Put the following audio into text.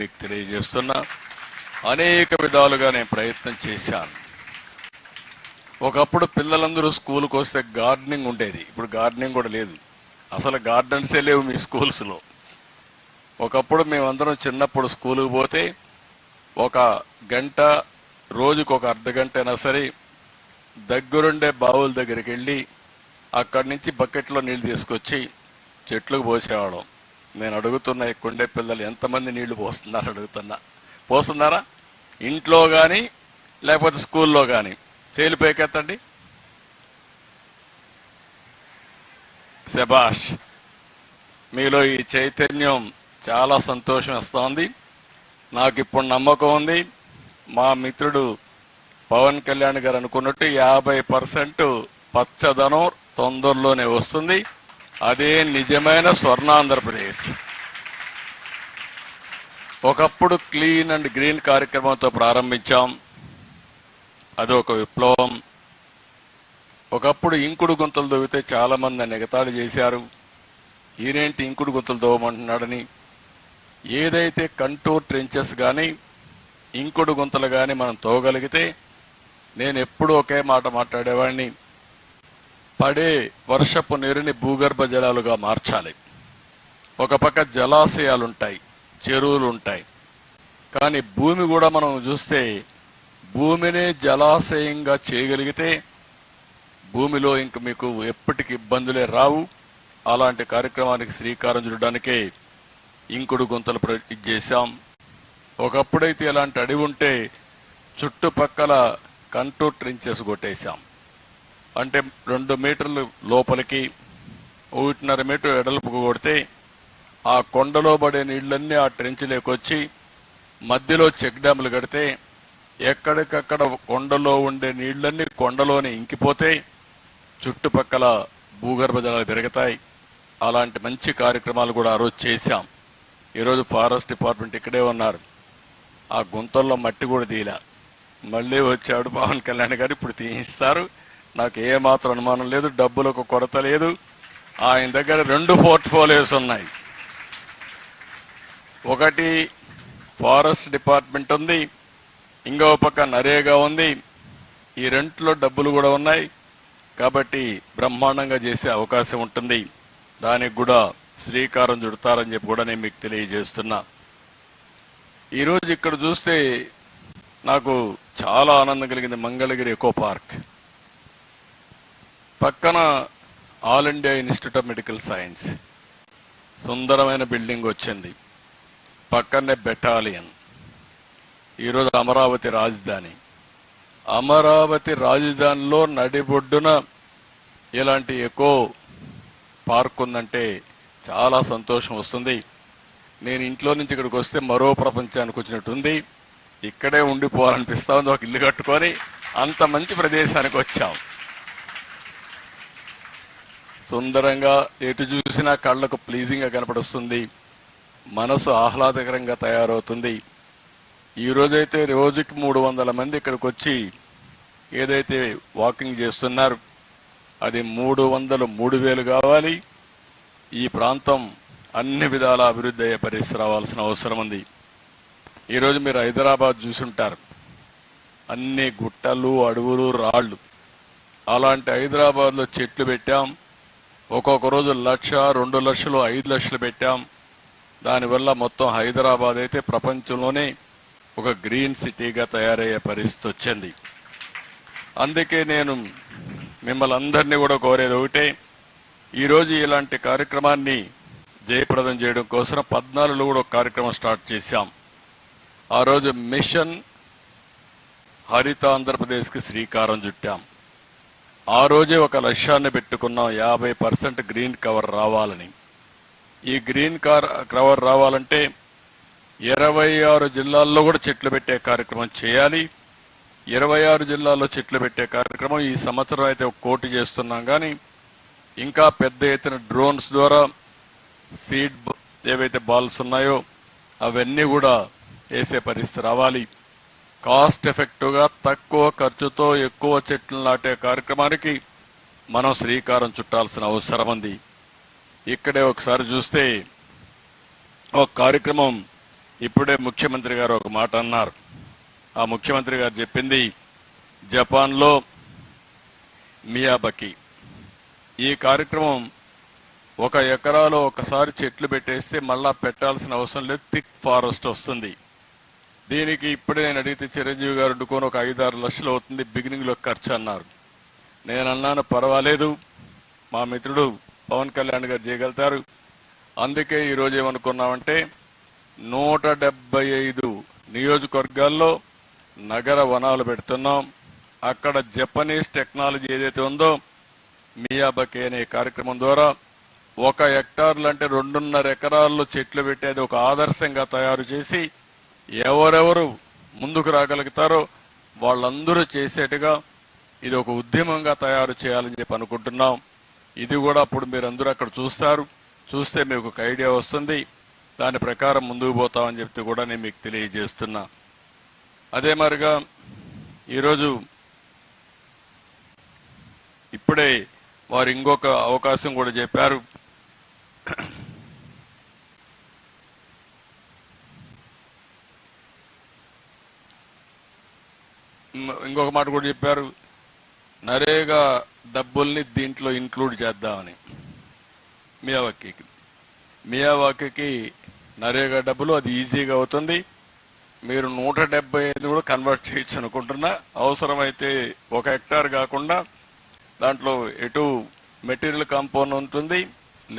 మీకు తెలియజేస్తున్నా. అనేక విధాలుగా నేను ప్రయత్నం చేశాను. ఒకప్పుడు పిల్లలందరూ స్కూల్కి వస్తే గార్డెనింగ్ ఉండేది. ఇప్పుడు గార్డెనింగ్ కూడా లేదు. అసలు గార్డెన్సే లేవు మీ స్కూల్స్లో. ఒకప్పుడు మేమందరం చిన్నప్పుడు స్కూల్కి పోతే ఒక గంట, రోజుకు ఒక అర్ధ గంట అయినా సరే దగ్గరుండే బావుల దగ్గరికి వెళ్ళి అక్కడి నుంచి బకెట్లో నీళ్లు తీసుకొచ్చి చెట్లకు పోసేవాళ్ళం. నేను అడుగుతున్నా, ఇక్కడుండే పిల్లలు ఎంతమంది నీళ్లు పోస్తున్నారు అడుగుతున్నా. పోస్తున్నారా? ఇంట్లో కానీ లేకపోతే స్కూల్లో కానీ చేలు పైకెత్తండి. శభాష్, మీలో ఈ చైతన్యం చాలా సంతోషం ఇస్తోంది. నాకు ఇప్పుడు నమ్మకం ఉంది, మా మిత్రుడు పవన్ కళ్యాణ్ గారు అనుకున్నట్టు 50% పచ్చదనం తొందరలోనే వస్తుంది. అదే నిజమైన స్వర్ణాంధ్రప్రదేశ్. ఒకప్పుడు క్లీన్ అండ్ గ్రీన్ కార్యక్రమంతో ప్రారంభించాం. అదొక విప్లవం. ఒకప్పుడు ఇంకుడు గుంతలు దవ్వితే చాలా మంది నన్ను ఎగతాళి చేశారు. ఈయనేంటి ఇంకుడు గుంతలు దవ్వమంటున్నాడని. ఏదైతే కంటూర్ ట్రెంచెస్ కానీ ఇంకుడు గుంతలు కానీ మనం తవ్వగలిగితే, నేను ఎప్పుడూ ఒకే మాట మాట్లాడేవాడిని, పడే వర్షపు నీరుని భూగర్భ జలాలుగా మార్చాలి. ఒక పక్క జలాశయాలుంటాయి, చెరువులుంటాయి, కానీ భూమి కూడా మనం చూస్తే భూమినే జలాశయంగా చేయగలిగితే భూమిలో ఇంక మీకు ఎప్పటికీ ఇబ్బందులే రావు. అలాంటి కార్యక్రమానికి శ్రీకారం చుట్టడానికే ఇంకుడు గుంతలు చేశాం. ఒకప్పుడైతే ఇలాంటి అడవి ఉంటే చుట్టుపక్కల కంటూర్ ట్రెంచెస్ కొట్టేశాం. అంటే 2 మీటర్లు లోపలికి 1.5 మీటర్ వెడల్పుకు కొడితే ఆ కొండలో పడే నీళ్లన్నీ ఆ ట్రెంచ్లోకి వచ్చి మధ్యలో చెక్ డ్యాములు కడితే ఎక్కడికక్కడ కొండలో ఉండే నీళ్లన్నీ కొండలోనే ఇంకిపోతే చుట్టుపక్కల భూగర్భ జలాలు పెరుగుతాయి. అలాంటి మంచి కార్యక్రమాలు కూడా ఆ రోజు చేశాం. ఈరోజు ఫారెస్ట్ డిపార్ట్మెంట్ ఇక్కడే ఉన్నారు. ఆ గుంతల్లో మట్టి కూడా తీయలే. మళ్ళీ వచ్చాడు పవన్ కళ్యాణ్ గారు, ఇప్పుడు తీయిస్తారు. నాకు ఏమాత్రం అనుమానం లేదు, డబ్బులకు కొరత లేదు. ఆయన దగ్గర 2 పోర్ట్ఫోలియోస్ ఉన్నాయి. ఒకటి ఫారెస్ట్ డిపార్ట్మెంట్ ఉంది, ఇంకో పక్క నరేగా ఉంది. ఈ రెంట్లో డబ్బులు కూడా ఉన్నాయి. కాబట్టి బ్రహ్మాండంగా చేసే అవకాశం ఉంటుంది. దానికి కూడా శ్రీకారం చుడతారని చెప్పి కూడా నేను మీకు తెలియజేస్తున్నా. ఈరోజు ఇక్కడ చూస్తే నాకు చాలా ఆనందం కలిగింది. మంగళగిరి ఎకో పార్క్ పక్కన all India institute of medical science, సుందరమైన బిల్డింగ్ వచ్చింది. పక్కనే బెటాలియన్. ఈరోజు అమరావతి రాజధాని. అమరావతి రాజధానిలో నడిబొడ్డున ఇలాంటి ఎకో పార్క్ ఉందంటే చాలా సంతోషం వస్తుంది. నేను ఇంట్లో నుంచి ఇక్కడికి వస్తే మరో ప్రపంచానికి వచ్చినట్టుంది. ఇక్కడే ఉండిపోవాలనిపిస్తా ఉంది, ఒక ఇల్లు కట్టుకొని. అంత మంచి ప్రదేశానికి వచ్చాం. సుందరంగా ఎటు చూసినా కళ్లకు ప్లీజింగ్ గా కనపడుస్తుంది, మనసు ఆహ్లాదకరంగా తయారవుతుంది. ఈ రోజైతే రోజుకి 300 మంది ఇక్కడికి వచ్చి ఏదైతే వాకింగ్ చేస్తున్నారు, అది 300, 3000 కావాలి. ఈ ప్రాంతం అన్ని విధాల అభివృద్ధి అయ్యే పరిస్థితి రావాల్సిన అవసరం ఉంది. ఈరోజు మీరు హైదరాబాద్ చూసుంటారు, అన్ని గుట్టలు, అడవులు, రాళ్లు. అలాంటి హైదరాబాద్లో చెట్లు పెట్టాం. ఒక్కొక్క రోజు 1,00,000, 2 లక్షలు, 5 లక్షలు పెట్టాం. దానివల్ల మొత్తం హైదరాబాద్ అయితే ప్రపంచంలోనే ఒక గ్రీన్ సిటీగా తయారయ్యే పరిస్థితి వచ్చింది. అందుకే నేను మిమ్మల్ని అందరినీ కూడా కోరేది ఒకటే, ఈరోజు ఇలాంటి కార్యక్రమాన్ని జయప్రదం చేయడం కోసం 14లో కూడా ఒక కార్యక్రమం స్టార్ట్ చేశాం. ఆ రోజు మిషన్ హరిత ఆంధ్రప్రదేశ్కి శ్రీకారం చుట్టాం. ఆ రోజే ఒక లక్ష్యాన్ని పెట్టుకున్నాం, 50% గ్రీన్ కవర్ రావాలని. ఈ గ్రీన్ కవర్ రావాలంటే 26 జిల్లాల్లో కూడా చెట్లు పెట్టే కార్యక్రమం చేయాలి. 26 జిల్లాల్లో చెట్లు పెట్టే కార్యక్రమం ఈ సంవత్సరం అయితే 1 కోటి చేస్తున్నాం. కానీ ఇంకా పెద్ద ఎత్తున డ్రోన్స్ ద్వారా సీడ్ ఏవైతే బాల్స్ ఉన్నాయో అవన్నీ కూడా వేసే పరిస్థితి రావాలి. కాస్ట్ ఎఫెక్టివ్గా తక్కువ ఖర్చుతో ఎక్కువ చెట్లు నాటే కార్యక్రమానికి మనం శ్రీకారం చుట్టాల్సిన అవసరం ఉంది. ఇక్కడే ఒకసారి చూస్తే ఒక కార్యక్రమం ఇప్పుడే ముఖ్యమంత్రి గారు ఒక మాట అన్నారు. ఆ ముఖ్యమంత్రి గారు చెప్పింది జపాన్లో మియాబకి. ఈ కార్యక్రమం 1 ఎకరాలో ఒకసారి చెట్లు పెట్టేస్తే మళ్ళా పెట్టాల్సిన అవసరం లేదు, థిక్ ఫారెస్ట్ వస్తుంది. దీనికి ఇప్పుడే నేను అడిగితే చిరంజీవి గారు అడ్డుకొని ఒక 5-6 లక్షలు అవుతుంది బిగినింగ్ లో ఖర్చు అన్నారు. నేను అన్నాను పర్వాలేదు, మా మిత్రుడు పవన్ కళ్యాణ్ గారు చేయగలుగుతారు. అందుకే ఈరోజు ఏమనుకున్నామంటే 175 నియోజకవర్గాల్లో నగర వనాలు పెడుతున్నాం. అక్కడ జపనీస్ టెక్నాలజీ ఏదైతే ఉందో మియాబకి అనే కార్యక్రమం ద్వారా 1 హెక్టార్లు అంటే 2.5 ఎకరాల్లో చెట్లు పెట్టేది ఒక ఆదర్శంగా తయారు చేసి ఎవరెవరు ముందుకు రాగలుగుతారో వాళ్ళందరూ చేసేట్టుగా ఇది ఒక ఉద్యమంగా తయారు చేయాలని చెప్పి అనుకుంటున్నాం. ఇది కూడా అప్పుడు మీరందరూ అక్కడ చూస్తారు, చూస్తే మీకు ఒక ఐడియా వస్తుంది. దాని ప్రకారం ముందుకు పోతామని చెప్తే కూడా నేను మీకు తెలియజేస్తున్నా. అదే మరిగా ఈరోజు ఇప్పుడే వారు ఇంకొక అవకాశం కూడా చెప్పారు. ఇంకొక మాట కూడా చెప్పారు, నరేగా డబ్బుల్ని దీంట్లో ఇంక్లూడ్ చేద్దామని. మియావాకీకి నరేగా డబ్బులు అది ఈజీగా అవుతుంది. మీరు 175 కూడా కన్వర్ట్ చేయొచ్చు అనుకుంటున్నా. అవసరమైతే 1 హెక్టార్ కాకుండా దాంట్లో ఎటు మెటీరియల్ కాంపౌండ్ ఉంటుంది,